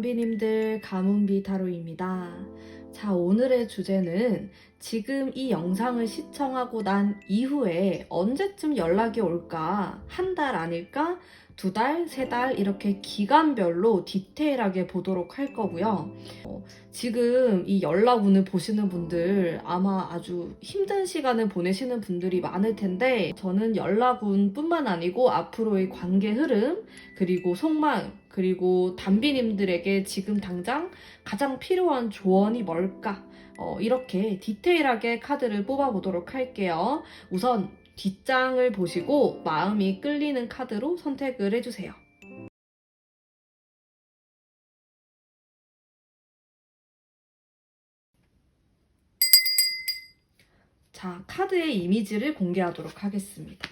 담비님들 가문비 타로입니다. 자, 오늘의 주제는 지금 이 영상을 시청하고 난 이후에 언제쯤 연락이 올까? 한 달 아닐까? 두 달, 세 달 이렇게 기간별로 디테일하게 보도록 할 거고요. 지금 이 연락운을 보시는 분들 아마 아주 힘든 시간을 보내시는 분들이 많을 텐데 저는 연락운뿐만 아니고 앞으로의 관계 흐름 그리고 속마음 그리고 담비님들에게 지금 당장 가장 필요한 조언이 뭘까? 이렇게 디테일하게 카드를 뽑아보도록 할게요. 우선 뒷장을 보시고 마음이 끌리는 카드로 선택을 해주세요. 자, 카드의 이미지를 공개하도록 하겠습니다.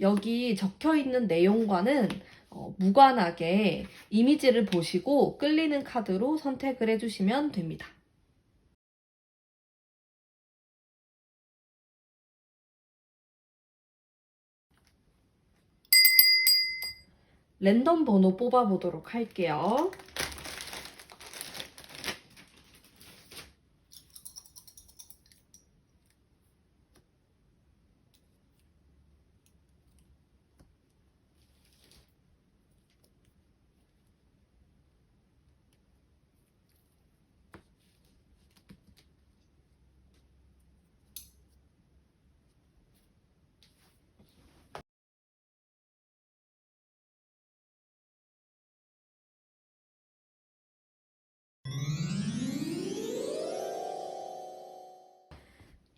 여기 적혀있는 내용과는 무관하게 이미지를 보시고 끌리는 카드로 선택을 해주시면 됩니다. 랜덤 번호 뽑아보도록 할게요.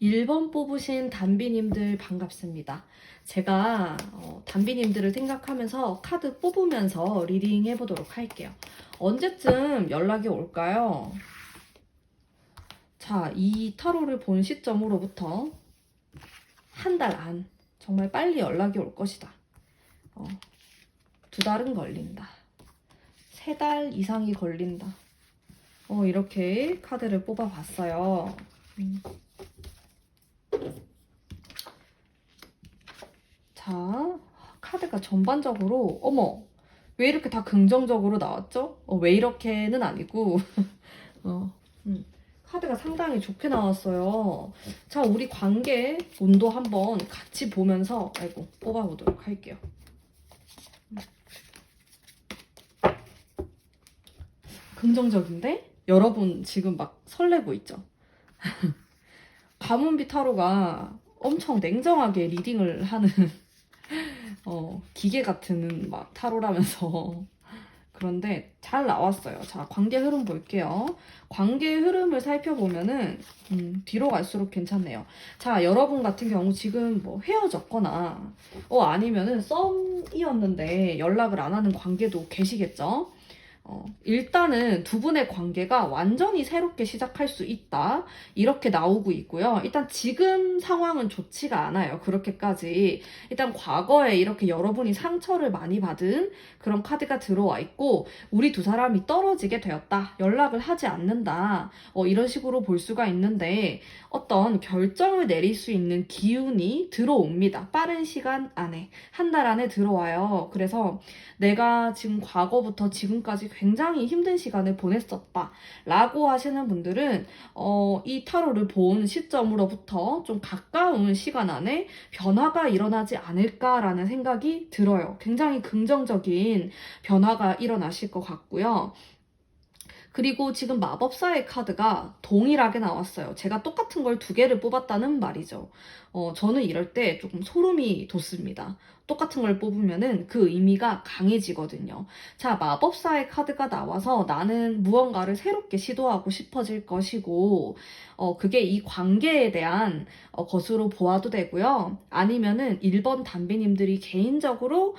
일 번 뽑으신 담비님들 반갑습니다. 제가 담비님들을 생각하면서 카드 뽑으면서 리딩 해보도록 할게요. 언제쯤 연락이 올까요? 자, 이 타로를 본 시점으로부터 한 달 안, 정말 빨리 연락이 올 것이다. 두 달은 걸린다. 세 달 이상이 걸린다. 이렇게 카드를 뽑아봤어요. 자, 카드가 전반적으로 어머, 왜 이렇게 다 긍정적으로 나왔죠? 왜 이렇게는 아니고 카드가 상당히 좋게 나왔어요. 자, 우리 관계 온도 한번 같이 보면서 뽑아보도록 할게요. 긍정적인데? 여러분 지금 막 설레고 있죠? 가문비 타로가 엄청 냉정하게 리딩을 하는 기계 같은 막 타로라면서 그런데 잘 나왔어요. 자, 관계 흐름 볼게요. 관계 흐름을 살펴보면은 뒤로 갈수록 괜찮네요. 자, 여러분 같은 경우 지금 뭐 헤어졌거나 아니면은 썸이었는데 연락을 안 하는 관계도 계시겠죠? 일단은 두 분의 관계가 완전히 새롭게 시작할 수 있다. 이렇게 나오고 있고요. 일단 지금 상황은 좋지가 않아요. 그렇게까지. 일단 과거에 이렇게 여러분이 상처를 많이 받은 그런 카드가 들어와 있고, 우리 두 사람이 떨어지게 되었다. 연락을 하지 않는다. 이런 식으로 볼 수가 있는데, 어떤 결정을 내릴 수 있는 기운이 들어옵니다. 빠른 시간 안에. 한 달 안에 들어와요. 그래서 내가 지금 과거부터 지금까지 굉장히 힘든 시간을 보냈었다 라고 하시는 분들은 이 타로를 본 시점으로부터 좀 가까운 시간 안에 변화가 일어나지 않을까라는 생각이 들어요. 굉장히 긍정적인 변화가 일어나실 것 같고요. 그리고 지금 마법사의 카드가 동일하게 나왔어요. 제가 똑같은 걸 두 개를 뽑았다는 말이죠. 저는 이럴 때 조금 소름이 돋습니다. 똑같은 걸 뽑으면은 그 의미가 강해지거든요. 자, 마법사의 카드가 나와서 나는 무언가를 새롭게 시도하고 싶어질 것이고, 그게 이 관계에 대한 것으로 보아도 되고요. 아니면은 1번 담비님들이 개인적으로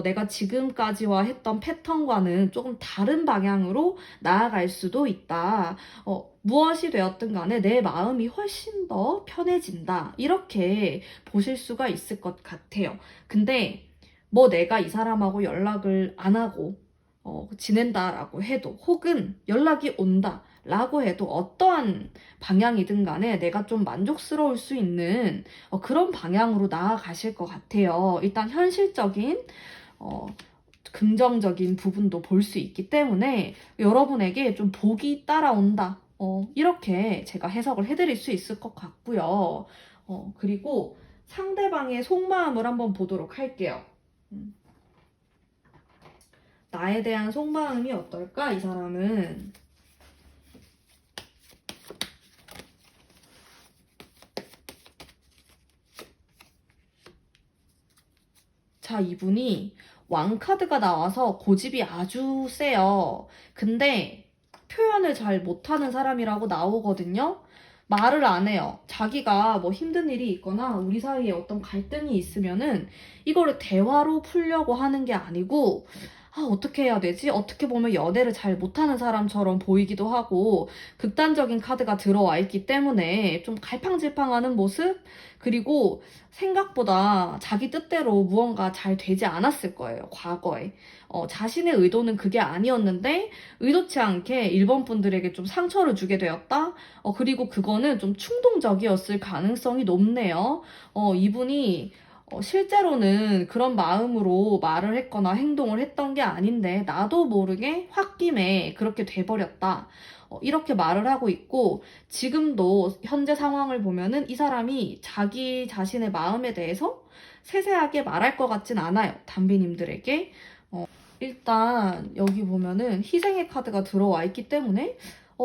내가 지금까지와 했던 패턴과는 조금 다른 방향으로 나아갈 수도 있다. 무엇이 되었든 간에 내 마음이 훨씬 더 편해진다. 이렇게 보실 수가 있을 것 같아요. 근데 뭐 내가 이 사람하고 연락을 안 하고 지낸다라고 해도 혹은 연락이 온다 라고 해도 어떠한 방향이든 간에 내가 좀 만족스러울 수 있는 그런 방향으로 나아가실 것 같아요. 일단 현실적인 긍정적인 부분도 볼 수 있기 때문에 여러분에게 좀 복이 따라온다. 이렇게 제가 해석을 해드릴 수 있을 것 같고요. 그리고 상대방의 속마음을 한번 보도록 할게요. 나에 대한 속마음이 어떨까? 이 사람은. 자, 이분이 왕카드가 나와서 고집이 아주 세요. 근데 표현을 잘 못하는 사람이라고 나오거든요. 말을 안 해요. 자기가 뭐 힘든 일이 있거나 우리 사이에 어떤 갈등이 있으면은 이거를 대화로 풀려고 하는 게 아니고 어떻게 해야 되지? 어떻게 보면 연애를 잘 못하는 사람처럼 보이기도 하고 극단적인 카드가 들어와 있기 때문에 좀 갈팡질팡하는 모습? 그리고 생각보다 자기 뜻대로 무언가 잘 되지 않았을 거예요, 과거에. 자신의 의도는 그게 아니었는데 의도치 않게 일본 분들에게 좀 상처를 주게 되었다? 그리고 그거는 좀 충동적이었을 가능성이 높네요. 이분이 실제로는 그런 마음으로 말을 했거나 행동을 했던 게 아닌데 나도 모르게 홧김에 그렇게 돼버렸다. 이렇게 말을 하고 있고 지금도 현재 상황을 보면은 이 사람이 자기 자신의 마음에 대해서 세세하게 말할 것 같진 않아요. 담비님들에게. 일단 여기 보면은 희생의 카드가 들어와 있기 때문에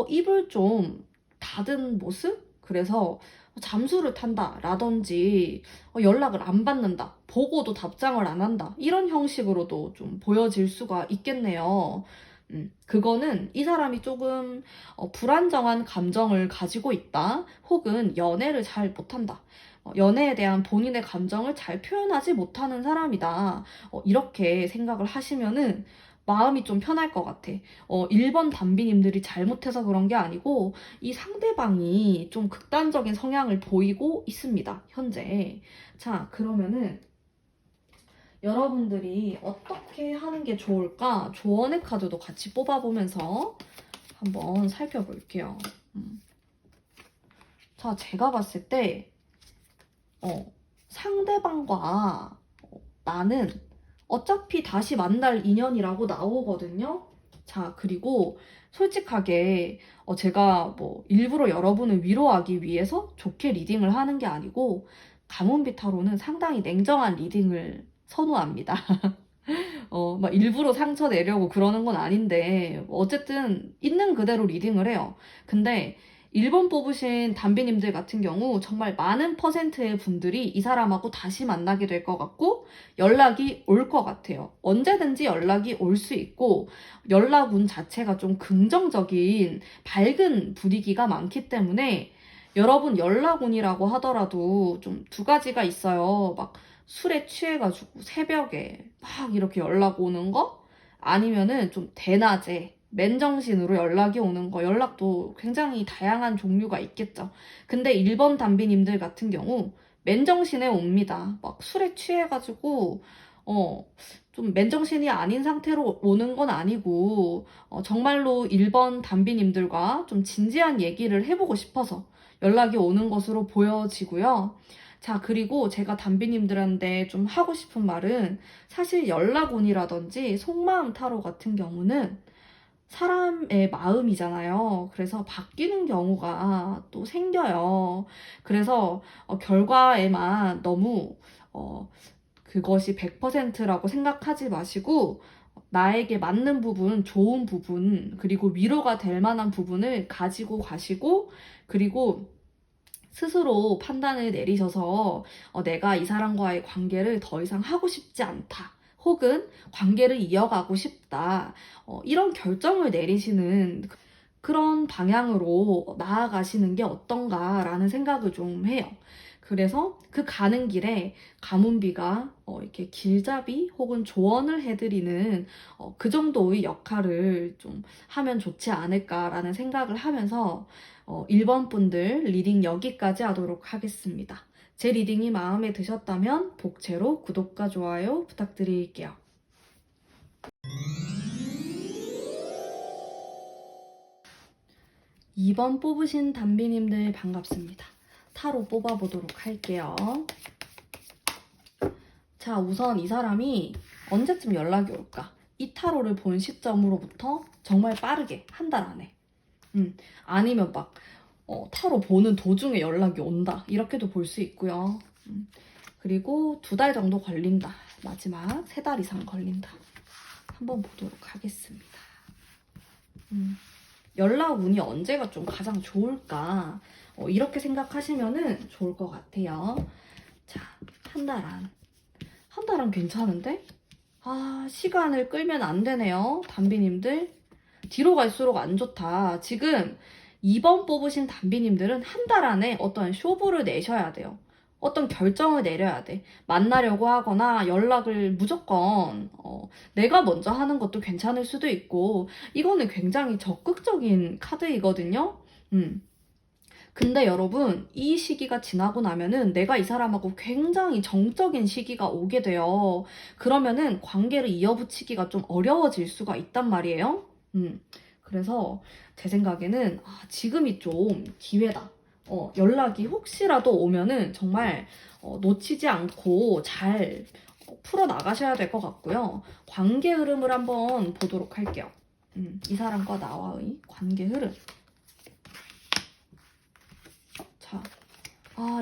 입을 좀 닫은 모습? 그래서 잠수를 탄다 라든지 연락을 안 받는다, 보고도 답장을 안 한다, 이런 형식으로도 좀 보여질 수가 있겠네요. 그거는 이 사람이 조금 불안정한 감정을 가지고 있다, 혹은 연애를 잘 못한다, 연애에 대한 본인의 감정을 잘 표현하지 못하는 사람이다, 이렇게 생각을 하시면은 마음이 좀 편할 것 같아. 1번 담비님들이 잘못해서 그런 게 아니고 이 상대방이 좀 극단적인 성향을 보이고 있습니다, 현재. 자, 그러면은 여러분들이 어떻게 하는 게 좋을까? 조언의 카드도 같이 뽑아보면서 한번 살펴볼게요. 자, 제가 봤을 때 상대방과 나는 어차피 다시 만날 인연이라고 나오거든요. 자, 그리고 솔직하게 제가 뭐 일부러 여러분을 위로하기 위해서 좋게 리딩을 하는 게 아니고 가문비 타로는 상당히 냉정한 리딩을 선호합니다. 막 일부러 상처 내려고 그러는 건 아닌데 어쨌든 있는 그대로 리딩을 해요. 근데 1번 뽑으신 담비님들 같은 경우 정말 많은 퍼센트의 분들이 이 사람하고 다시 만나게 될 것 같고 연락이 올 것 같아요. 언제든지 연락이 올 수 있고 연락운 자체가 좀 긍정적인 밝은 분위기가 많기 때문에 여러분 연락운이라고 하더라도 좀 두 가지가 있어요. 막 술에 취해가지고 새벽에 막 이렇게 연락 오는 거? 아니면은 좀 대낮에 맨정신으로 연락이 오는 거, 연락도 굉장히 다양한 종류가 있겠죠. 근데 1번 담비님들 같은 경우 맨정신에 옵니다. 막 술에 취해가지고 좀 맨정신이 아닌 상태로 오는 건 아니고 정말로 1번 담비님들과 좀 진지한 얘기를 해보고 싶어서 연락이 오는 것으로 보여지고요. 자, 그리고 제가 담비님들한테 좀 하고 싶은 말은 사실 연락운이라든지 속마음 타로 같은 경우는 사람의 마음이잖아요. 그래서 바뀌는 경우가 또 생겨요. 그래서 결과에만 너무 그것이 100%라고 생각하지 마시고 나에게 맞는 부분, 좋은 부분, 그리고 위로가 될 만한 부분을 가지고 가시고 그리고 스스로 판단을 내리셔서 내가 이 사람과의 관계를 더 이상 하고 싶지 않다. 혹은 관계를 이어가고 싶다. 이런 결정을 내리시는 그런 방향으로 나아가시는 게 어떤가라는 생각을 좀 해요. 그래서 그 가는 길에 가문비가 이렇게 길잡이 혹은 조언을 해드리는 그 정도의 역할을 좀 하면 좋지 않을까라는 생각을 하면서 1번 분들 리딩 여기까지 하도록 하겠습니다. 제 리딩이 마음에 드셨다면 복채로 구독과 좋아요 부탁드릴게요. 2번 뽑으신 담비님들 반갑습니다. 타로 뽑아보도록 할게요. 자, 우선 이 사람이 언제쯤 연락이 올까? 이 타로를 본 시점으로부터 정말 빠르게 한 달 안에 아니면 막 타로 보는 도중에 연락이 온다 이렇게도 볼 수 있고요. 그리고 2달 정도 걸린다. 마지막 3달 이상 걸린다. 한번 보도록 하겠습니다. 연락 운이 언제가 좀 가장 좋을까? 이렇게 생각하시면은 좋을 것 같아요. 자, 한 달 안. 한 달은 괜찮은데? 아, 시간을 끌면 안 되네요. 담비님들. 뒤로 갈수록 안 좋다. 지금 2번 뽑으신 담비님들은 한 달 안에 어떤 쇼부를 내셔야 돼요. 어떤 결정을 내려야 돼. 만나려고 하거나 연락을 무조건 내가 먼저 하는 것도 괜찮을 수도 있고 이거는 굉장히 적극적인 카드이거든요. 근데 여러분 이 시기가 지나고 나면은 내가 이 사람하고 굉장히 정적인 시기가 오게 돼요. 그러면은 관계를 이어붙이기가 좀 어려워질 수가 있단 말이에요. 그래서 제 생각에는 지금이 좀 기회다. 연락이 혹시라도 오면은 정말 놓치지 않고 잘 풀어 나가셔야 될 것 같고요. 관계 흐름을 한번 보도록 할게요. 이 사람과 나와의 관계 흐름. 자,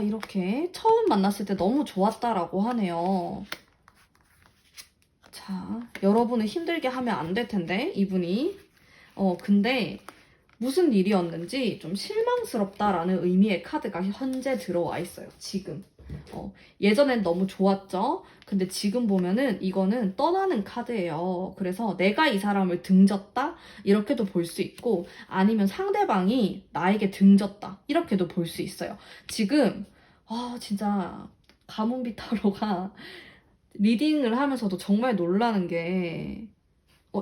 이렇게 처음 만났을 때 너무 좋았다라고 하네요. 자, 여러분을 힘들게 하면 안 될 텐데, 이분이. 근데 무슨 일이었는지 좀 실망스럽다라는 의미의 카드가 현재 들어와 있어요. 지금. 예전엔 너무 좋았죠? 근데 지금 보면은 이거는 떠나는 카드예요. 그래서 내가 이 사람을 등졌다? 이렇게도 볼 수 있고 아니면 상대방이 나에게 등졌다. 이렇게도 볼 수 있어요. 지금 진짜 가문비 타로가 리딩을 하면서도 정말 놀라는 게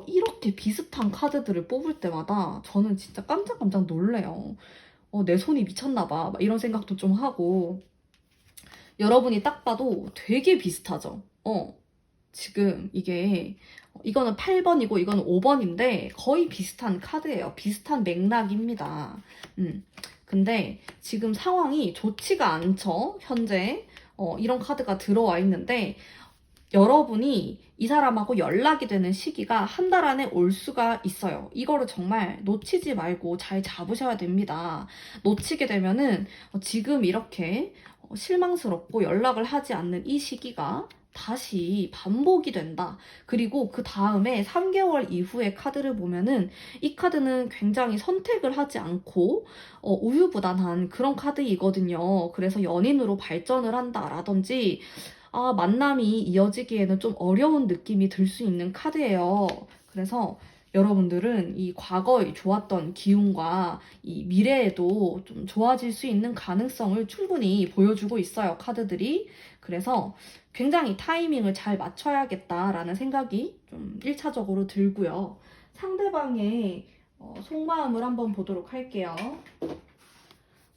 이렇게 비슷한 카드들을 뽑을 때마다 저는 진짜 깜짝깜짝 놀래요. 내 손이 미쳤나봐. 이런 생각도 좀 하고. 여러분이 딱 봐도 되게 비슷하죠? 지금 이거는 8번이고 이거는 5번인데 거의 비슷한 카드예요. 비슷한 맥락입니다. 근데 지금 상황이 좋지가 않죠? 현재. 이런 카드가 들어와 있는데 여러분이 이 사람하고 연락이 되는 시기가 한 달 안에 올 수가 있어요. 이거를 정말 놓치지 말고 잘 잡으셔야 됩니다. 놓치게 되면은 지금 이렇게 실망스럽고 연락을 하지 않는 이 시기가 다시 반복이 된다. 그리고 그 다음에 3개월 이후의 카드를 보면은 이 카드는 굉장히 선택을 하지 않고 우유부단한 그런 카드이거든요. 그래서 연인으로 발전을 한다라든지 만남이 이어지기에는 좀 어려운 느낌이 들 수 있는 카드예요. 그래서 여러분들은 이 과거에 좋았던 기운과 이 미래에도 좀 좋아질 수 있는 가능성을 충분히 보여주고 있어요, 카드들이. 그래서 굉장히 타이밍을 잘 맞춰야겠다라는 생각이 좀 1차적으로 들고요. 상대방의 속마음을 한번 보도록 할게요.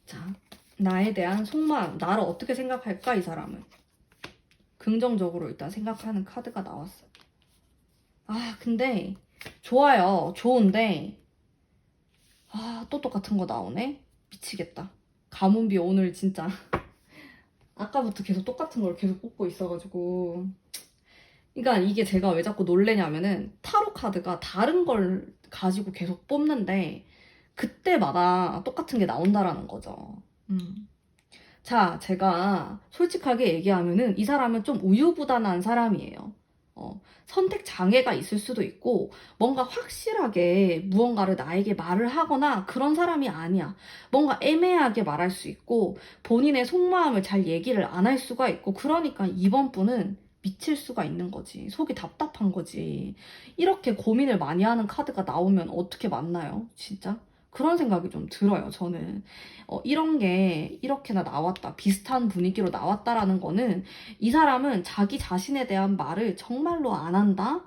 자, 나에 대한 속마음, 나를 어떻게 생각할까, 이 사람은? 긍정적으로 일단 생각하는 카드가 나왔어요. 근데 좋아요. 좋은데 또 똑같은 거 나오네. 미치겠다. 가문비 오늘 진짜 아까부터 계속 똑같은 걸 계속 뽑고 있어가지고 그러니까 이게 제가 왜 자꾸 놀래냐면은 타로 카드가 다른 걸 가지고 계속 뽑는데 그때마다 똑같은 게 나온다라는 거죠. 자, 제가 솔직하게 얘기하면은 이 사람은 좀 우유부단한 사람이에요. 선택 장애가 있을 수도 있고 뭔가 확실하게 무언가를 나에게 말을 하거나 그런 사람이 아니야. 뭔가 애매하게 말할 수 있고 본인의 속마음을 잘 얘기를 안 할 수가 있고 그러니까 이번 분은 미칠 수가 있는 거지. 속이 답답한 거지. 이렇게 고민을 많이 하는 카드가 나오면 어떻게 만나요? 진짜? 그런 생각이 좀 들어요, 저는. 이런 게 이렇게나 나왔다, 비슷한 분위기로 나왔다라는 거는 이 사람은 자기 자신에 대한 말을 정말로 안 한다?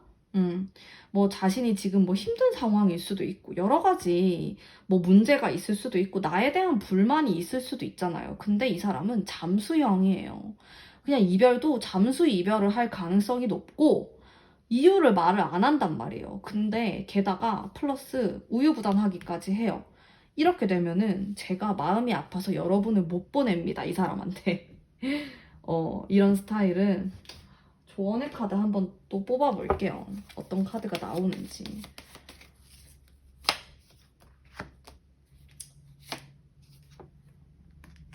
뭐 자신이 지금 뭐 힘든 상황일 수도 있고 여러 가지 뭐 문제가 있을 수도 있고 나에 대한 불만이 있을 수도 있잖아요. 근데 이 사람은 잠수형이에요. 그냥 이별도 잠수 이별을 할 가능성이 높고 이유를 말을 안 한단 말이에요. 근데 게다가 플러스 우유부단하기까지 해요. 이렇게 되면은 제가 마음이 아파서 여러분을 못 보냅니다. 이 사람한테. 이런 스타일은 조언의 카드 한번 또 뽑아볼게요. 어떤 카드가 나오는지.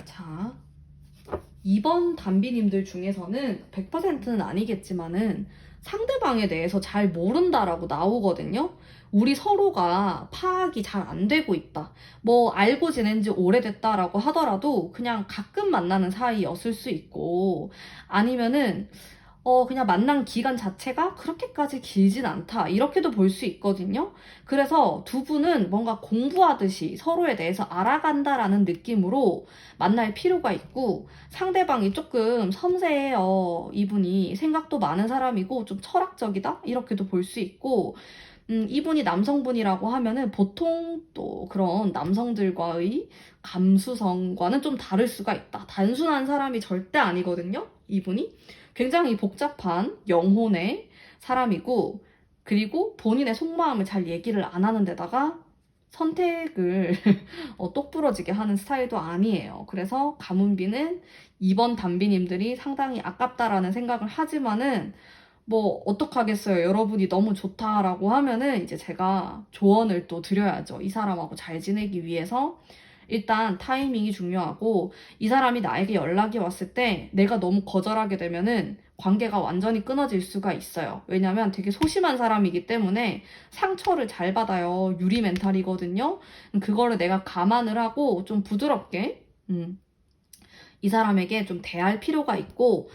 자, 2번 담비님들 중에서는 100%는 아니겠지만은 상대방에 대해서 잘 모른다라고 나오거든요. 우리 서로가 파악이 잘 안 되고 있다. 뭐 알고 지낸 지 오래됐다라고 하더라도 그냥 가끔 만나는 사이였을 수 있고, 아니면은 그냥 만난 기간 자체가 그렇게까지 길진 않다. 이렇게도 볼 수 있거든요. 그래서 두 분은 뭔가 공부하듯이 서로에 대해서 알아간다라는 느낌으로 만날 필요가 있고, 상대방이 조금 섬세해요. 이분이 생각도 많은 사람이고 좀 철학적이다. 이렇게도 볼 수 있고, 이분이 남성분이라고 하면은 보통 또 그런 남성들과의 감수성과는 좀 다를 수가 있다. 단순한 사람이 절대 아니거든요. 이분이. 굉장히 복잡한 영혼의 사람이고, 그리고 본인의 속마음을 잘 얘기를 안 하는 데다가 선택을 똑부러지게 하는 스타일도 아니에요. 그래서 가문비는 2번 담비님들이 상당히 아깝다라는 생각을 하지만은 뭐 어떡하겠어요. 여러분이 너무 좋다라고 하면은 이제 제가 조언을 또 드려야죠. 이 사람하고 잘 지내기 위해서 일단 타이밍이 중요하고, 이 사람이 나에게 연락이 왔을 때 내가 너무 거절하게 되면은 관계가 완전히 끊어질 수가 있어요. 왜냐면 되게 소심한 사람이기 때문에 상처를 잘 받아요. 유리 멘탈이거든요. 그거를 내가 감안을 하고 좀 부드럽게 이 사람에게 좀 대할 필요가 있고,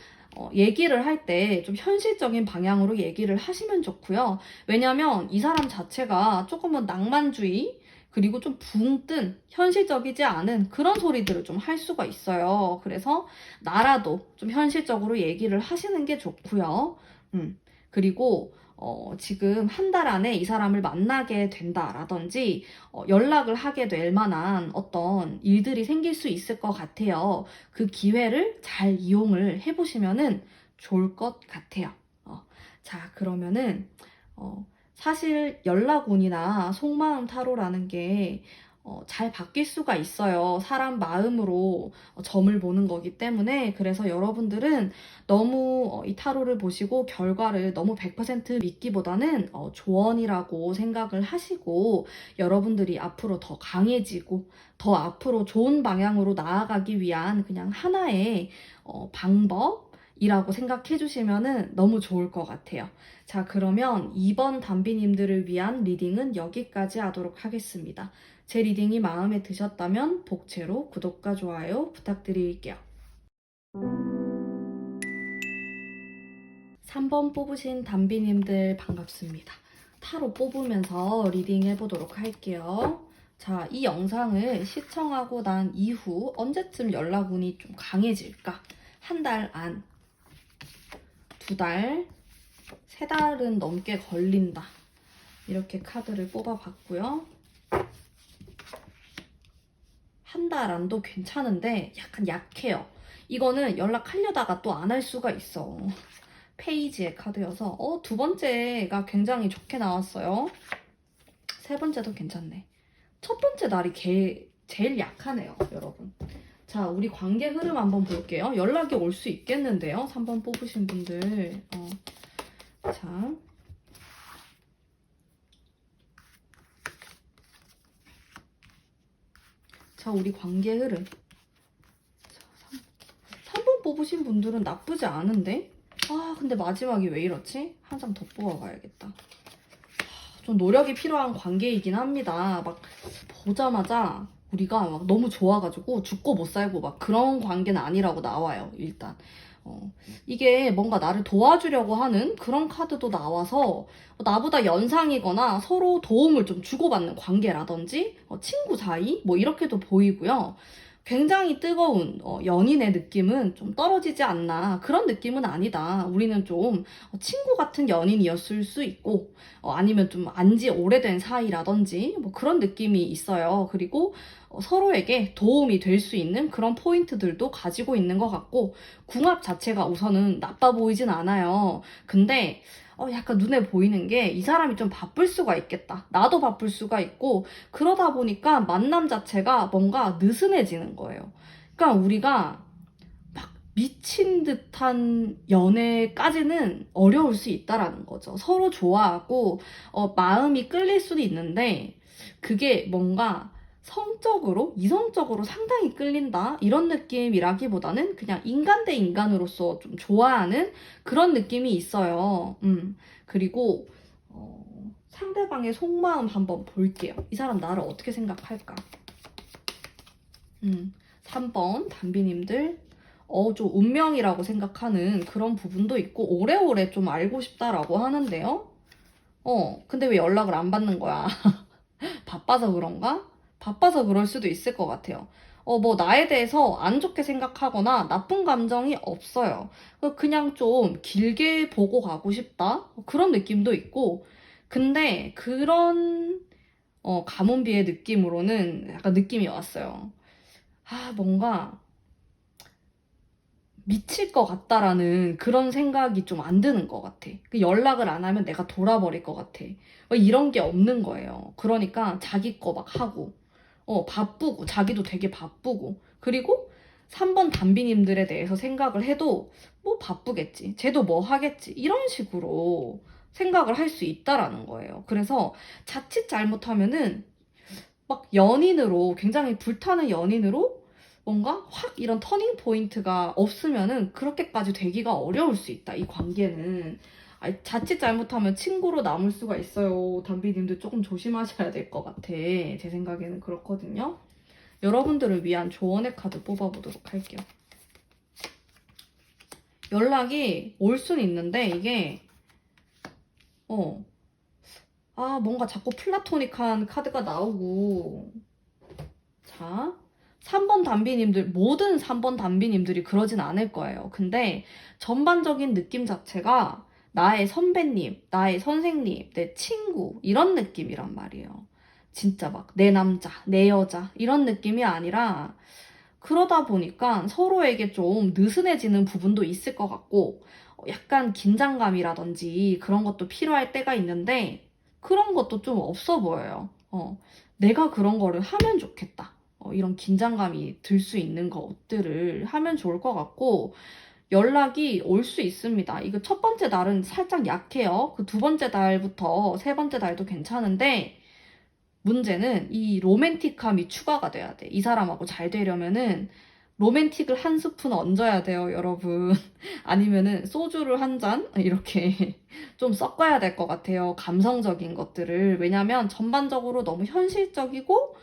얘기를 할 때 좀 현실적인 방향으로 얘기를 하시면 좋고요. 왜냐면 이 사람 자체가 조금은 낭만주의, 그리고 좀 붕 뜬 현실적이지 않은 그런 소리들을 좀 할 수가 있어요. 그래서 나라도 좀 현실적으로 얘기를 하시는 게 좋고요. 그리고 지금 한 달 안에 이 사람을 만나게 된다라든지 연락을 하게 될 만한 어떤 일들이 생길 수 있을 것 같아요. 그 기회를 잘 이용을 해보시면은 좋을 것 같아요. 자, 그러면은 사실 연락운이나 속마음 타로라는 게 잘 바뀔 수가 있어요. 사람 마음으로 점을 보는 거기 때문에. 그래서 여러분들은 너무 이 타로를 보시고 결과를 너무 100% 믿기보다는 조언이라고 생각을 하시고, 여러분들이 앞으로 더 강해지고 더 앞으로 좋은 방향으로 나아가기 위한 그냥 하나의 방법이라고 생각해 주시면 너무 좋을 것 같아요. 자, 그러면 2번 담비님들을 위한 리딩은 여기까지 하도록 하겠습니다. 제 리딩이 마음에 드셨다면 복채로 구독과 좋아요 부탁드릴게요. 3번 뽑으신 담비님들 반갑습니다. 타로 뽑으면서 리딩 해보도록 할게요. 자, 이 영상을 시청하고 난 이후 언제쯤 연락운이 좀 강해질까? 한 달 안, 2달, 3달은 넘게 걸린다. 이렇게 카드를 뽑아봤고요. 한 달 안도 괜찮은데 약간 약해요. 이거는 연락하려다가 또 안 할 수가 있어. 페이지의 카드여서 두 번째가 굉장히 좋게 나왔어요. 세 번째도 괜찮네. 첫 번째 날이 제일 약하네요, 여러분. 자, 우리 관계 흐름 한번 볼게요. 연락이 올 수 있겠는데요, 3번 뽑으신 분들. 자, 우리 관계 흐름. 3번 뽑으신 분들은 나쁘지 않은데? 근데 마지막이 왜 이렇지? 한 장 더 뽑아봐야겠다. 좀 노력이 필요한 관계이긴 합니다. 막 보자마자 우리가 막 너무 좋아가지고 죽고 못 살고 막 그런 관계는 아니라고 나와요, 일단. 이게 뭔가 나를 도와주려고 하는 그런 카드도 나와서 나보다 연상이거나 서로 도움을 좀 주고받는 관계라든지 친구 사이 뭐 이렇게도 보이고요. 굉장히 뜨거운 연인의 느낌은 좀 떨어지지 않나, 그런 느낌은 아니다. 우리는 좀 친구 같은 연인이었을 수 있고 아니면 좀 안지 오래된 사이라든지 뭐 그런 느낌이 있어요. 그리고 서로에게 도움이 될 수 있는 그런 포인트들도 가지고 있는 것 같고, 궁합 자체가 우선은 나빠 보이진 않아요. 근데 약간 눈에 보이는 게 이 사람이 좀 바쁠 수가 있겠다. 나도 바쁠 수가 있고, 그러다 보니까 만남 자체가 뭔가 느슨해지는 거예요. 그러니까 우리가 막 미친 듯한 연애까지는 어려울 수 있다라는 거죠. 서로 좋아하고 마음이 끌릴 수도 있는데 그게 뭔가 성적으로, 이성적으로 상당히 끌린다 이런 느낌이라기보다는 그냥 인간 대 인간으로서 좀 좋아하는 그런 느낌이 있어요. 그리고 상대방의 속마음 한번 볼게요. 이 사람 나를 어떻게 생각할까? 3번 담비님들 좀 운명이라고 생각하는 그런 부분도 있고 오래오래 좀 알고 싶다라고 하는데요. 근데 왜 연락을 안 받는 거야? 바빠서 그런가? 바빠서 그럴 수도 있을 것 같아요. 뭐 나에 대해서 안 좋게 생각하거나 나쁜 감정이 없어요. 그냥 좀 길게 보고 가고 싶다? 그런 느낌도 있고 근데 그런 가문비의 느낌으로는 약간 느낌이 왔어요. 뭔가 미칠 것 같다라는 그런 생각이 좀 안 드는 것 같아. 연락을 안 하면 내가 돌아버릴 것 같아. 이런 게 없는 거예요. 그러니까 자기 거 막 하고, 바쁘고, 자기도 되게 바쁘고, 그리고 3번 담비님들에 대해서 생각을 해도 뭐 바쁘겠지. 쟤도 뭐 하겠지. 이런 식으로 생각을 할 수 있다라는 거예요. 그래서 자칫 잘못하면은 막 연인으로, 굉장히 불타는 연인으로 뭔가 확 이런 터닝 포인트가 없으면은 그렇게까지 되기가 어려울 수 있다. 이 관계는. 자칫 잘못하면 친구로 남을 수가 있어요. 담비님도 조금 조심하셔야 될 것 같아. 제 생각에는 그렇거든요. 여러분들을 위한 조언의 카드 뽑아보도록 할게요. 연락이 올 수는 있는데 이게 뭔가 자꾸 플라토닉한 카드가 나오고 자 3번 담비님들, 모든 3번 담비님들이 그러진 않을 거예요. 근데 전반적인 느낌 자체가 나의 선배님, 나의 선생님, 내 친구 이런 느낌이란 말이에요. 진짜 막 내 남자, 내 여자 이런 느낌이 아니라 그러다 보니까 서로에게 좀 느슨해지는 부분도 있을 것 같고 약간 긴장감이라든지 그런 것도 필요할 때가 있는데 그런 것도 좀 없어 보여요. 내가 그런 거를 하면 좋겠다. 이런 긴장감이 들 수 있는 것들을 하면 좋을 것 같고 연락이 올 수 있습니다. 이거 첫 번째 달은 살짝 약해요. 그 두 번째 달부터 세 번째 달도 괜찮은데 문제는 이 로맨틱함이 추가가 돼야 돼. 이 사람하고 잘 되려면은 로맨틱을 한 스푼 얹어야 돼요, 여러분. 아니면은 소주를 한 잔 이렇게 좀 섞어야 될 것 같아요. 감성적인 것들을. 왜냐면 전반적으로 너무 현실적이고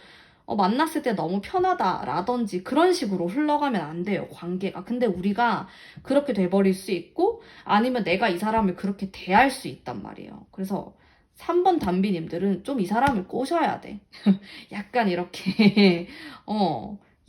만났을 때 너무 편하다라든지 그런 식으로 흘러가면 안 돼요, 관계가. 근데 우리가 그렇게 돼버릴 수 있고 아니면 내가 이 사람을 그렇게 대할 수 있단 말이에요. 그래서 3번 담비님들은 좀 이 사람을 꼬셔야 돼. 약간 이렇게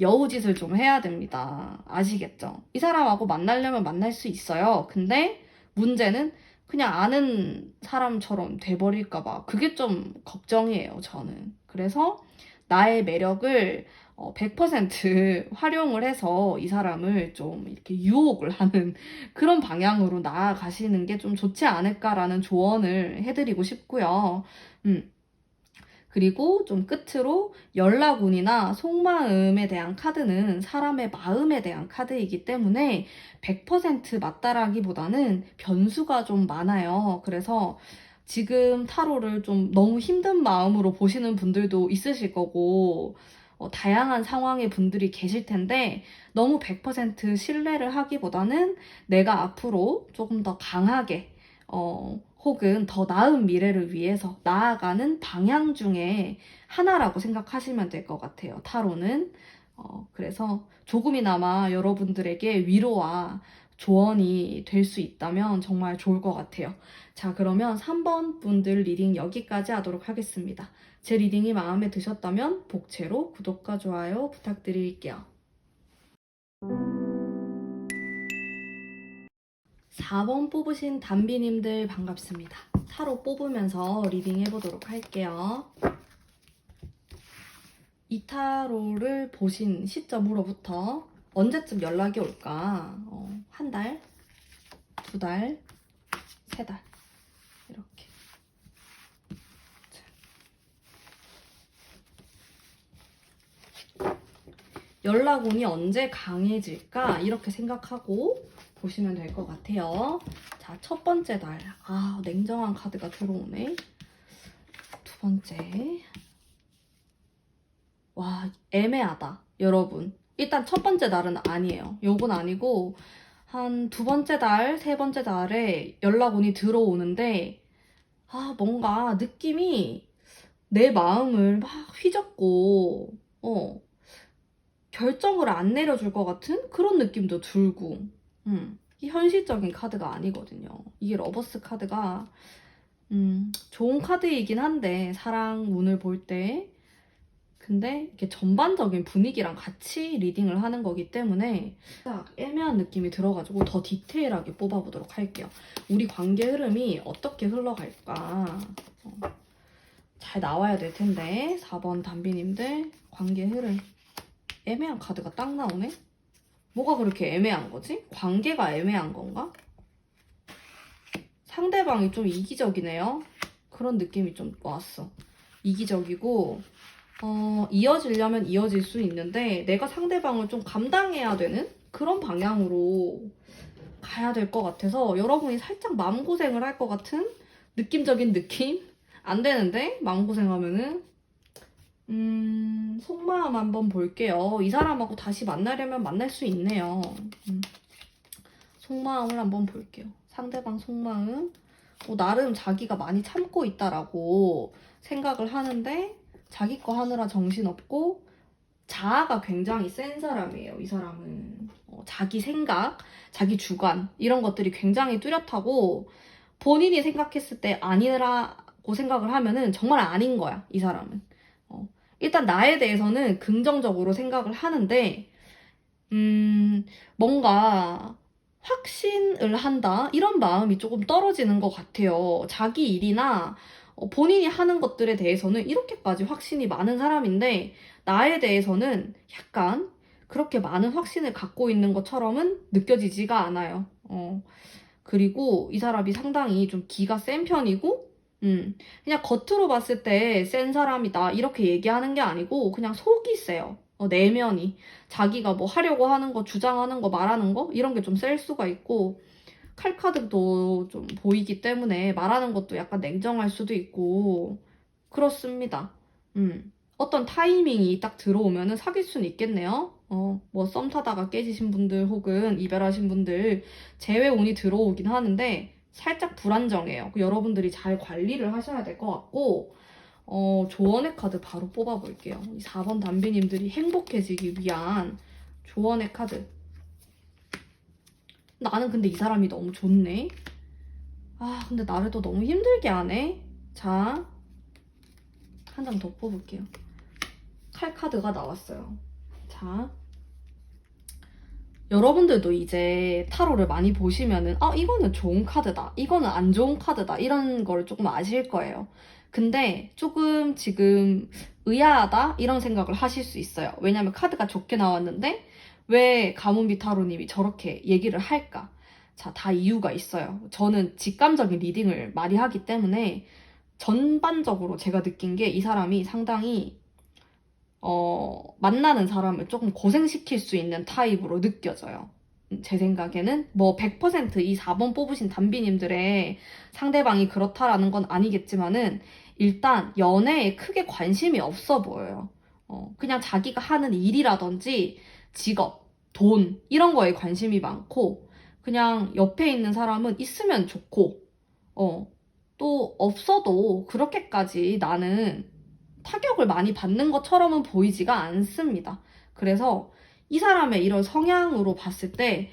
여우짓을 좀 해야 됩니다. 아시겠죠? 이 사람하고 만나려면 만날 수 있어요. 근데 문제는 그냥 아는 사람처럼 돼버릴까봐 그게 좀 걱정이에요, 저는. 그래서 나의 매력을 100% 활용을 해서 이 사람을 좀 이렇게 유혹을 하는 그런 방향으로 나아가시는 게 좀 좋지 않을까라는 조언을 해드리고 싶고요. 그리고 좀 끝으로 연락운이나 속마음에 대한 카드는 사람의 마음에 대한 카드이기 때문에 100% 맞다라기보다는 변수가 좀 많아요. 그래서 지금 타로를 좀 너무 힘든 마음으로 보시는 분들도 있으실 거고, 다양한 상황의 분들이 계실 텐데, 너무 100% 신뢰를 하기보다는 내가 앞으로 조금 더 강하게, 혹은 더 나은 미래를 위해서 나아가는 방향 중에 하나라고 생각하시면 될 것 같아요. 타로는. 그래서 조금이나마 여러분들에게 위로와 조언이 될 수 있다면 정말 좋을 것 같아요. 자, 그러면 3번 분들 리딩 여기까지 하도록 하겠습니다. 제 리딩이 마음에 드셨다면 복채로 구독과 좋아요 부탁드릴게요. 4번 뽑으신 담비님들 반갑습니다. 타로 뽑으면서 리딩 해보도록 할게요. 이 타로를 보신 시점으로부터 언제쯤 연락이 올까? 한 달, 두 달, 세 달 이렇게. 연락운이 언제 강해질까? 이렇게 생각하고 보시면 될 것 같아요. 자, 첫 번째 날. 아, 냉정한 카드가 들어오네. 두 번째. 와, 애매하다. 여러분. 일단 첫 번째 날은 아니에요. 요건 아니고, 한 두 번째 달, 세 번째 달에 연락운이 들어오는데, 아, 뭔가 느낌이 내 마음을 막 휘젓고, 결정을 안 내려줄 것 같은 그런 느낌도 들고, 이 현실적인 카드가 아니거든요. 이게 러버스 카드가, 좋은 카드이긴 한데, 사랑 운을 볼 때. 근데 이렇게 전반적인 분위기랑 같이 리딩을 하는 거기 때문에 딱 애매한 느낌이 들어가지고 더 디테일하게 뽑아보도록 할게요. 우리 관계 흐름이 어떻게 흘러갈까? 잘 나와야 될 텐데 4번 담비님들 관계 흐름 애매한 카드가 딱 나오네? 뭐가 그렇게 애매한 거지? 관계가 애매한 건가? 상대방이 좀 이기적이네요. 그런 느낌이 좀 왔어. 이기적이고 이어지려면 이어질 수 있는데 내가 상대방을 좀 감당해야 되는 그런 방향으로 가야 될 것 같아서 여러분이 살짝 마음고생을 할 것 같은 느낌적인 느낌? 안 되는데 마음고생하면은 속마음 한번 볼게요. 이 사람하고 다시 만나려면 만날 수 있네요. 속마음을 한번 볼게요. 상대방 속마음. 나름 자기가 많이 참고 있다라고 생각을 하는데 자기 거 하느라 정신없고 자아가 굉장히 센 사람이에요. 이 사람은 자기 생각, 자기 주관 이런 것들이 굉장히 뚜렷하고 본인이 생각했을 때 아니라고 생각을 하면은 정말 아닌 거야. 이 사람은. 일단 나에 대해서는 긍정적으로 생각을 하는데 뭔가 확신을 한다 이런 마음이 조금 떨어지는 것 같아요. 자기 일이나 본인이 하는 것들에 대해서는 이렇게까지 확신이 많은 사람인데 나에 대해서는 약간 그렇게 많은 확신을 갖고 있는 것처럼은 느껴지지가 않아요. 그리고 이 사람이 상당히 좀 기가 센 편이고 그냥 겉으로 봤을 때 센 사람이다 이렇게 얘기하는 게 아니고 그냥 속이 세요. 내면이 자기가 뭐 하려고 하는 거 주장하는 거 말하는 거 이런 게 좀 셀 수가 있고 칼카드도 좀 보이기 때문에 말하는 것도 약간 냉정할 수도 있고 그렇습니다. 어떤 타이밍이 딱 들어오면은 사귈 수는 있겠네요. 뭐 썸 타다가 깨지신 분들 혹은 이별하신 분들 재회 운이 들어오긴 하는데 살짝 불안정해요. 여러분들이 잘 관리를 하셔야 될 것 같고 조언의 카드 바로 뽑아볼게요. 이 4번 담비님들이 행복해지기 위한 조언의 카드. 나는 근데 이 사람이 너무 좋네. 아, 근데 나를 또 너무 힘들게 하네. 자, 한 장 더 뽑을게요. 칼 카드가 나왔어요. 자, 여러분들도 이제 타로를 많이 보시면은 이거는 좋은 카드다. 이거는 안 좋은 카드다. 이런 걸 조금 아실 거예요. 근데 조금 지금 의아하다? 이런 생각을 하실 수 있어요. 왜냐면 카드가 좋게 나왔는데 왜 가문비 타로님이 저렇게 얘기를 할까? 자, 다 이유가 있어요. 저는 직감적인 리딩을 많이 하기 때문에 전반적으로 제가 느낀 게 이 사람이 상당히 만나는 사람을 조금 고생시킬 수 있는 타입으로 느껴져요. 제 생각에는 뭐 100%이 4번 뽑으신 담비님들의 상대방이 그렇다라는 건 아니겠지만은 일단 연애에 크게 관심이 없어 보여요. 그냥 자기가 하는 일이라든지 직업, 돈 이런 거에 관심이 많고 그냥 옆에 있는 사람은 있으면 좋고 또 없어도 그렇게까지 나는 타격을 많이 받는 것처럼은 보이지가 않습니다. 그래서 이 사람의 이런 성향으로 봤을 때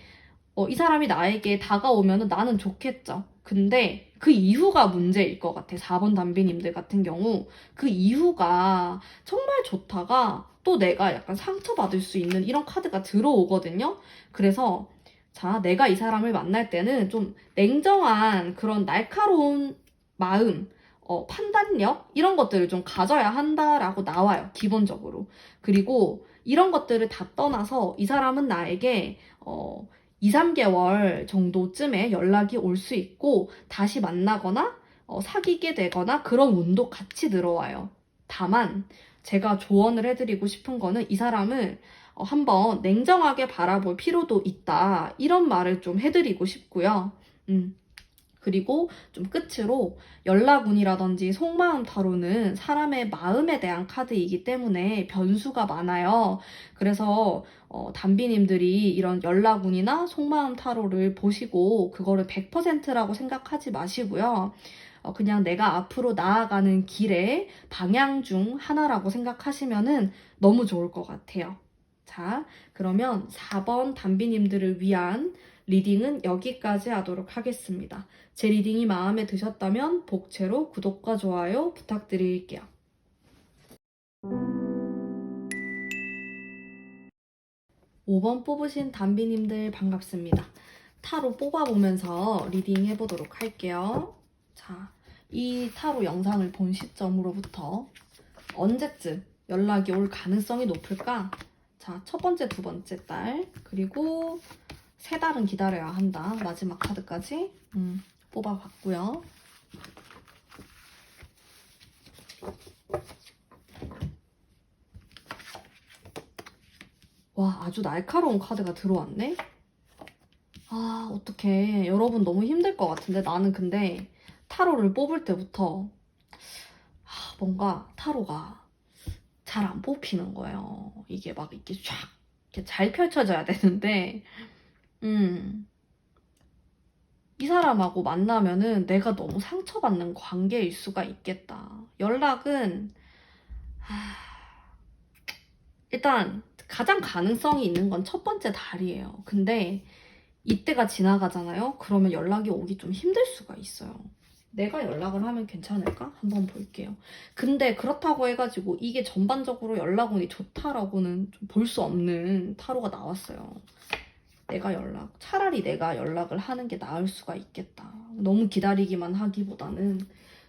이 사람이 나에게 다가오면 나는 좋겠죠. 근데 그 이후가 문제일 것 같아. 4번 담비님들 같은 경우 그 이후가 정말 좋다가 또 내가 약간 상처받을 수 있는 이런 카드가 들어오거든요. 그래서 자, 내가 이 사람을 만날 때는 좀 냉정한 그런 날카로운 마음 판단력 이런 것들을 좀 가져야 한다라고 나와요. 기본적으로. 그리고 이런 것들을 다 떠나서 이 사람은 나에게 2, 3개월 정도쯤에 연락이 올 수 있고 다시 만나거나 사귀게 되거나 그런 운도 같이 들어와요. 다만 제가 조언을 해드리고 싶은 거는 이 사람을 한번 냉정하게 바라볼 필요도 있다. 이런 말을 좀 해드리고 싶고요. 그리고 좀 끝으로 연락운이라든지 속마음 타로는 사람의 마음에 대한 카드이기 때문에 변수가 많아요. 그래서 담비님들이 이런 연락운이나 속마음 타로를 보시고 그거를 100%라고 생각하지 마시고요. 그냥 내가 앞으로 나아가는 길의 방향 중 하나라고 생각하시면은 너무 좋을 것 같아요. 자, 그러면 4번 담비님들을 위한 리딩은 여기까지 하도록 하겠습니다. 제 리딩이 마음에 드셨다면 복채로 구독과 좋아요 부탁드릴게요. 5번 뽑으신 담비님들 반갑습니다. 타로 뽑아보면서 리딩 해보도록 할게요. 자, 이 타로 영상을 본 시점으로부터 언제쯤 연락이 올 가능성이 높을까? 자, 첫 번째, 두 번째 달, 그리고 세 달은 기다려야 한다. 마지막 카드까지 뽑아봤고요. 와, 아주 날카로운 카드가 들어왔네? 아, 어떡해. 여러분 너무 힘들 것 같은데. 나는 근데 타로를 뽑을 때부터 뭔가 타로가 잘 안 뽑히는 거예요. 이게 막 이렇게 쫙 이렇게 잘 펼쳐져야 되는데 이 사람하고 만나면은 내가 너무 상처받는 관계일 수가 있겠다. 연락은 일단 가장 가능성이 있는 건 첫 번째 달이에요. 근데 이때가 지나가잖아요. 그러면 연락이 오기 좀 힘들 수가 있어요. 내가 연락을 하면 괜찮을까? 한번 볼게요. 근데 그렇다고 해가지고 이게 전반적으로 연락운이 좋다라고는 좀 볼 수 없는 타로가 나왔어요. 차라리 내가 연락을 하는 게 나을 수가 있겠다. 너무 기다리기만 하기보다는.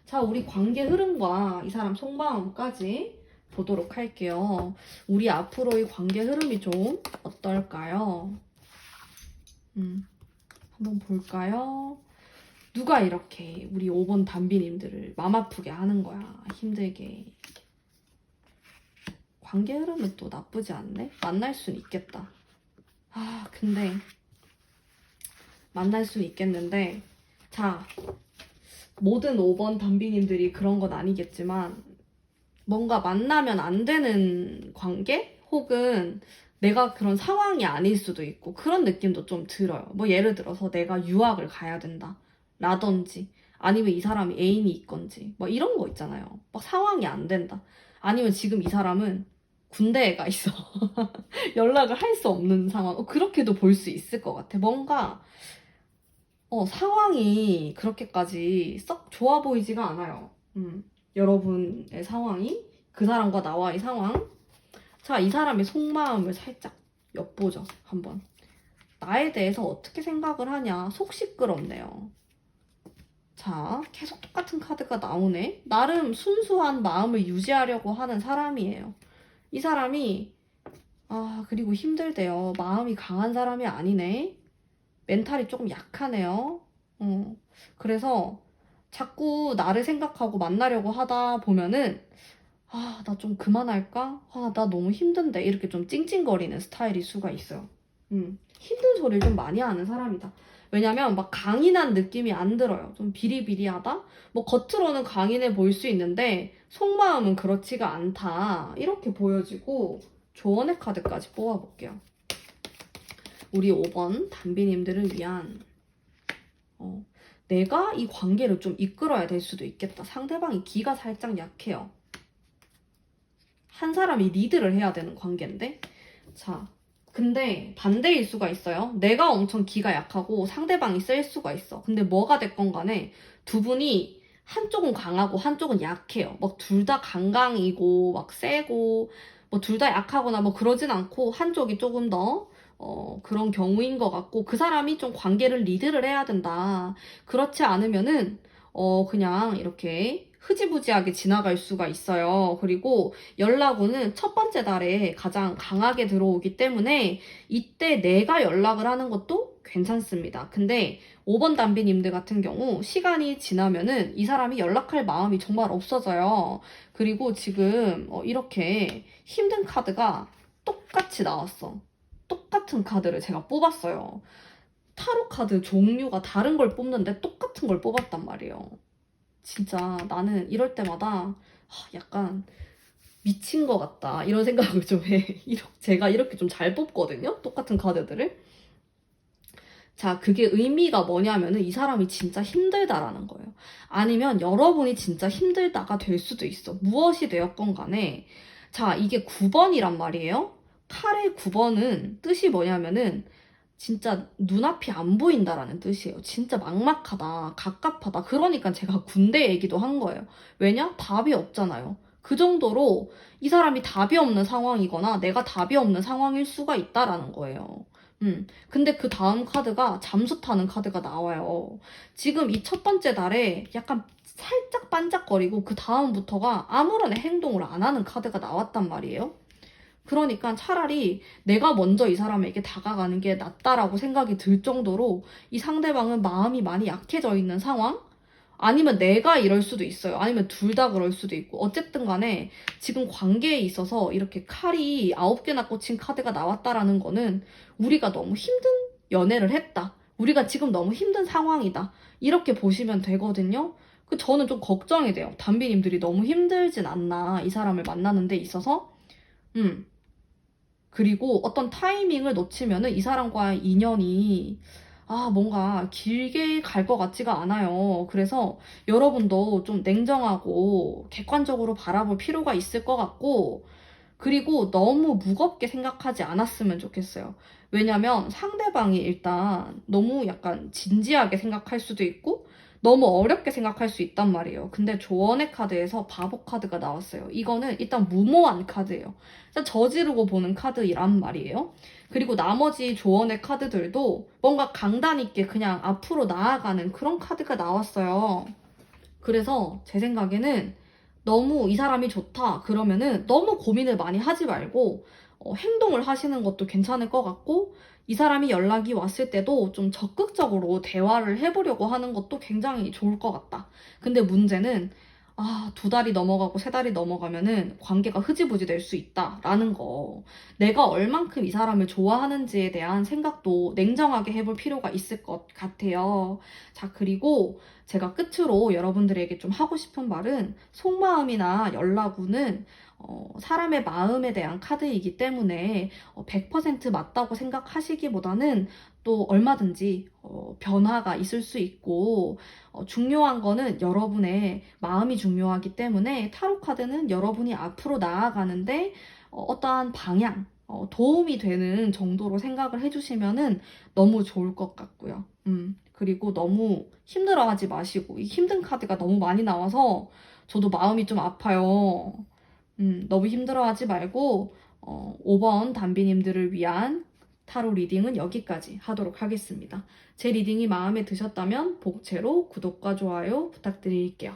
자, 우리 관계 흐름과 이 사람 속마음까지 보도록 할게요. 우리 앞으로의 관계 흐름이 좀 어떨까요? 한번 볼까요? 누가 이렇게 우리 5번 담비님들을 맘 아프게 하는 거야. 힘들게. 관계 흐름은 또 나쁘지 않네? 만날 순 있겠다. 근데 만날 순 있겠는데 자, 모든 5번 담비님들이 그런 건 아니겠지만 뭔가 만나면 안 되는 관계? 혹은 내가 그런 상황이 아닐 수도 있고 그런 느낌도 좀 들어요. 뭐 예를 들어서 내가 유학을 가야 된다 라든지 아니면 이 사람이 애인이 있건지 뭐 이런 거 있잖아요. 막 상황이 안 된다. 아니면 지금 이 사람은 군대에 가 있어. 연락을 할 수 없는 상황. 그렇게도 볼 수 있을 것 같아. 뭔가 상황이 그렇게까지 썩 좋아 보이지가 않아요. 여러분의 상황이 그 사람과 나와의 상황. 자, 이 사람의 속마음을 살짝 엿보죠. 한번. 나에 대해서 어떻게 생각을 하냐. 속 시끄럽네요. 자, 계속 똑같은 카드가 나오네. 나름 순수한 마음을 유지하려고 하는 사람이에요. 이 사람이 그리고 힘들대요. 마음이 강한 사람이 아니네. 멘탈이 조금 약하네요. 그래서 자꾸 나를 생각하고 만나려고 하다 보면은 나 좀 그만할까? 나 너무 힘든데 이렇게 좀 찡찡거리는 스타일일 수가 있어요. 힘든 소리를 좀 많이 하는 사람이다. 왜냐면 막 강인한 느낌이 안 들어요. 좀 비리비리하다? 뭐 겉으로는 강인해 보일 수 있는데 속마음은 그렇지가 않다. 이렇게 보여지고 조언의 카드까지 뽑아볼게요. 우리 5번 담비님들을 위한 내가 이 관계를 좀 이끌어야 될 수도 있겠다. 상대방이 기가 살짝 약해요. 한 사람이 리드를 해야 되는 관계인데 자, 근데 반대일 수가 있어요. 내가 엄청 기가 약하고 상대방이 셀 수가 있어. 근데 뭐가 됐건 간에 두 분이 한쪽은 강하고 한쪽은 약해요. 막 둘 다 강강이고 막 세고 뭐 둘 다 약하거나 뭐 그러진 않고 한쪽이 조금 더 그런 경우인 것 같고 그 사람이 좀 관계를 리드를 해야 된다. 그렇지 않으면은 그냥 이렇게 흐지부지하게 지나갈 수가 있어요. 그리고 연락운은 첫 번째 달에 가장 강하게 들어오기 때문에 이때 내가 연락을 하는 것도 괜찮습니다. 근데 5번 담비님들 같은 경우 시간이 지나면은 이 사람이 연락할 마음이 정말 없어져요. 그리고 지금 이렇게 힘든 카드가 똑같이 나왔어. 똑같은 카드를 제가 뽑았어요. 타로 카드 종류가 다른 걸 뽑는데 똑같은 걸 뽑았단 말이에요. 진짜 나는 이럴 때마다 약간 미친 것 같다 이런 생각을 좀 해. 제가 이렇게 좀 잘 뽑거든요. 똑같은 카드들을. 자, 그게 의미가 뭐냐면은 이 사람이 진짜 힘들다라는 거예요. 아니면 여러분이 진짜 힘들다가 될 수도 있어. 무엇이 되었건 간에. 자, 이게 9번이란 말이에요. 칼의 9번은 뜻이 뭐냐면은 진짜 눈앞이 안 보인다라는 뜻이에요. 진짜 막막하다, 갑갑하다. 그러니까 제가 군대 얘기도 한 거예요. 왜냐? 답이 없잖아요. 그 정도로 이 사람이 답이 없는 상황이거나 내가 답이 없는 상황일 수가 있다라는 거예요. 근데 그 다음 카드가 잠수 타는 카드가 나와요. 지금 이 첫 번째 달에 약간 살짝 반짝거리고 그 다음부터가 아무런 행동을 안 하는 카드가 나왔단 말이에요. 그러니까 차라리 내가 먼저 이 사람에게 다가가는 게 낫다라고 생각이 들 정도로 이 상대방은 마음이 많이 약해져 있는 상황? 아니면 내가 이럴 수도 있어요. 아니면 둘 다 그럴 수도 있고. 어쨌든 간에 지금 관계에 있어서 이렇게 칼이 9개나 꽂힌 카드가 나왔다라는 거는 우리가 너무 힘든 연애를 했다. 우리가 지금 너무 힘든 상황이다. 이렇게 보시면 되거든요. 저는 좀 걱정이 돼요. 담비님들이 너무 힘들진 않나. 이 사람을 만나는 데 있어서. 그리고 어떤 타이밍을 놓치면은 이 사람과의 인연이 뭔가 길게 갈 것 같지가 않아요. 그래서 여러분도 좀 냉정하고 객관적으로 바라볼 필요가 있을 것 같고, 그리고 너무 무겁게 생각하지 않았으면 좋겠어요. 왜냐면 상대방이 일단 너무 약간 진지하게 생각할 수도 있고, 너무 어렵게 생각할 수 있단 말이에요. 근데 조언의 카드에서 바보 카드가 나왔어요. 이거는 일단 무모한 카드예요. 일단 저지르고 보는 카드이란 말이에요. 그리고 나머지 조언의 카드들도 뭔가 강단 있게 그냥 앞으로 나아가는 그런 카드가 나왔어요. 그래서 제 생각에는 너무 이 사람이 좋다 그러면은 너무 고민을 많이 하지 말고 행동을 하시는 것도 괜찮을 것 같고, 이 사람이 연락이 왔을 때도 좀 적극적으로 대화를 해보려고 하는 것도 굉장히 좋을 것 같다. 근데 문제는 2달이 넘어가고 3달이 넘어가면은 관계가 흐지부지 될 수 있다라는 거. 내가 얼만큼 이 사람을 좋아하는지에 대한 생각도 냉정하게 해볼 필요가 있을 것 같아요. 자, 그리고 제가 끝으로 여러분들에게 좀 하고 싶은 말은, 속마음이나 연락운은 사람의 마음에 대한 카드이기 때문에 100% 맞다고 생각하시기보다는 또 얼마든지 변화가 있을 수 있고, 중요한 거는 여러분의 마음이 중요하기 때문에 타로 카드는 여러분이 앞으로 나아가는데 어떠한 방향, 도움이 되는 정도로 생각을 해주시면은 너무 좋을 것 같고요. 그리고 너무 힘들어하지 마시고, 이 힘든 카드가 너무 많이 나와서 저도 마음이 좀 아파요. 너무 힘들어하지 말고 5번 담비님들을 위한 타로 리딩은 여기까지 하도록 하겠습니다. 제 리딩이 마음에 드셨다면 복채로 구독과 좋아요 부탁드릴게요.